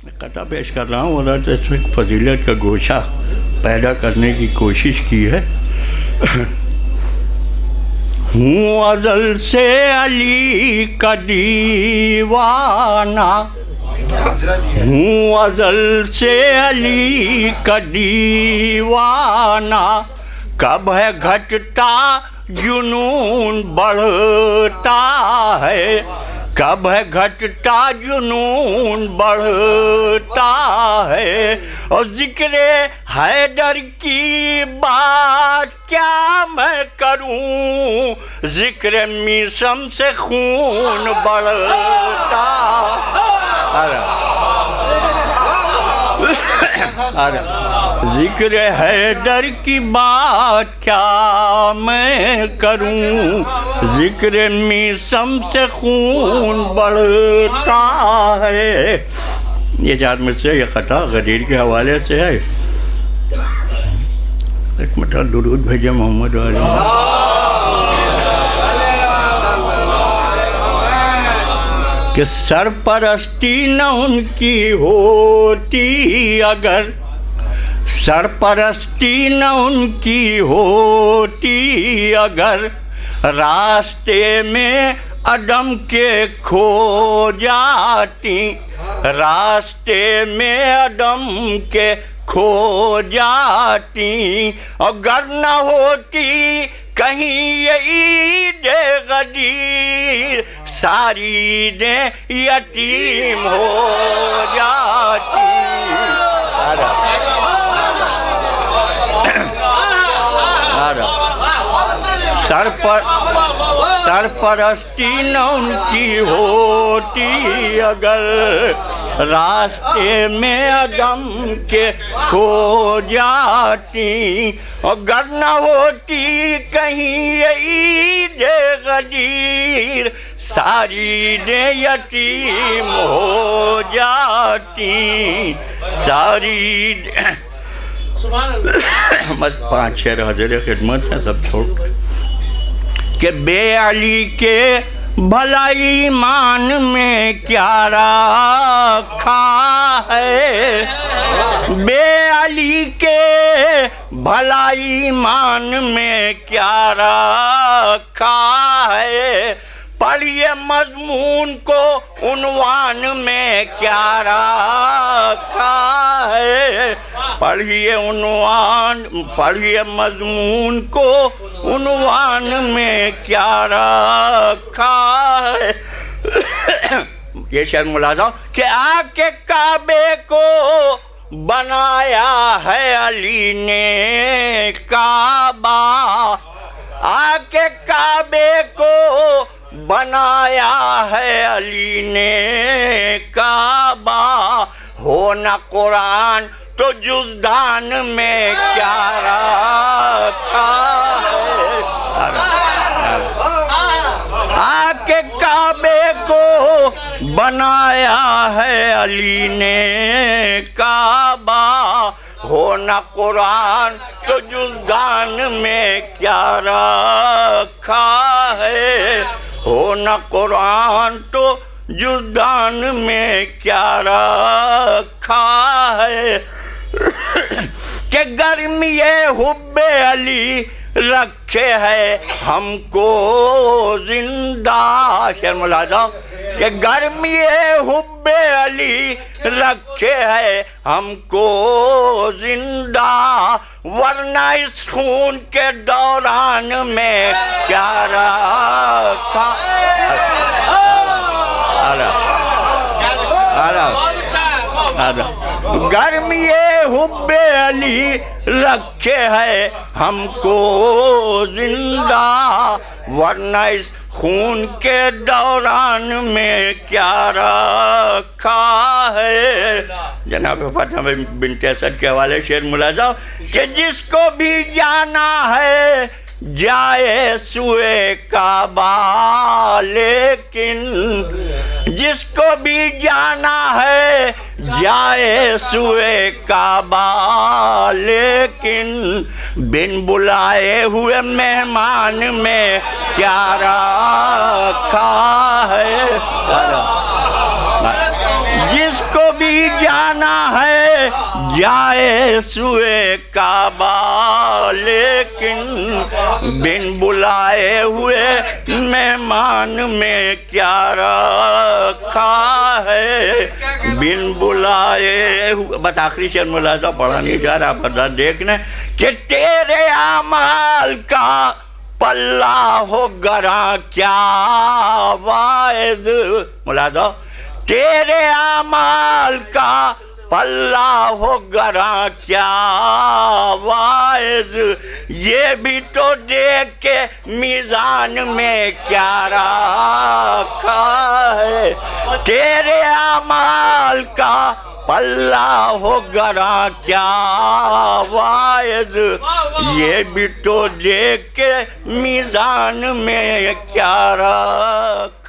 قطع پیش کر رہا ہوں، اللہ نے اس میں فضیلت کا گوشہ پیدا کرنے کی کوشش کی ہے۔ ہوں ازل سے علی کا دیوانہ، ہوں ازل سے علی کا دیوانہ، کب ہے گھٹتا جنون بڑھتا ہے، کب ہے گھٹتا جنون بڑھتا ہے، اور ذکر حیدر کی بات کیا میں کروں، ذکر میثم سے خون بڑھتا ذکر حیدر کی بات کیا میں کروں، ذکر میثم سے خون بڑھتا ہے۔ یہ چار میں سے یہ قطع غدیر کے حوالے سے ہے۔ ایک مرتبہ درود بھیجے محمد علیہ کہ سرپرستی نہ ان کی ہوتی اگر، سرپرستی نہ ان کی ہوتی اگر، راستے میں عدم کے کھو جاتی، راستے میں عدم کے کھو جاتی، اگر نہ ہوتی کہیں یہ عید غدیر، ساری عیدیں یتیم ہو جاتی۔ سرپرستی نہ ان کی ہوتی اگر، راستے میں عدم کے کھو جاتی، اگر نہ ہوتی کہیں یہ عید غدیر، ساری عیدیں یتیم ہو جاتی، ساری عیدیں بس 5-6 حاضر خدمت ہیں سب چھوڑ کہ بے علی کے بھلا ایمان میں کیا رکھا ہے، بے علی کے بھلا ایمان میں کیا رکھا ہے، پڑھیے مضمون کو عنوان میں کیا رکھا ہے، پڑھیے مضمون کو عنوان میں کیا رکھا ہے۔ یہ شعر ملاحظہ کہ آ کے کعبے کو بنایا ہے علی نے کعبہ، آ کے کعبے کو بنایا ہے علی نے کعبہ، ہو نہ قرآن تو جزدان میں کیا رکھا ہے، آ کے کعبے کو بنایا ہے علی نے کعبہ، ہو نہ قرآن تو جزدان میں کیا رکھا ہے، ہو نہ قرآن تو جزدان میں کیا رکھا ہے، کہ گرمی حب علی رکھے ہے ہم کو زندہ، شعر ملاحظہ کہ گرمی حب علی رکھے ہے ہم کو زندہ، ورنہ اس خون کے دوران میں کیا رکھا، گرمی حب علی رکھے ہے ہم کو زندہ، ورنہ اس خون کے دوران میں کیا رکھا ہے۔ جناب فاطمہ بنت اسد کے حوالے شعر ملاحظہ کہ جس کو بھی جانا ہے جائے سوئے کعبہ، لیکن جس کو بھی جانا ہے جائے سوئے کعبہ، لیکن بن بلائے ہوئے مہمان میں کیا رکھا ہے، جس کو بھی جانا ہے جائے سوئے کعبہ، لیکن بن بلائے ہوئے مہمان میں کیا رکھا ہے، بن بلائے ہوئے. بس آخری شعر ملاحظہ پڑھا نہیں جا رہا، پتہ دیکھنے کہ تیرے اعمال کا پلہ ہو گراں کیا واعظ. ملاحظہ، تیرے اعمال کا پلہ ہو گراں کیا واعظ، یہ بھی تو دیکھ کے میزان میں کیا رکھا ہے. تیرے اعمال کا پلہ ہو گراں کیا واعظ، یہ بھی تو دیکھ کے میزان میں کیا رکھا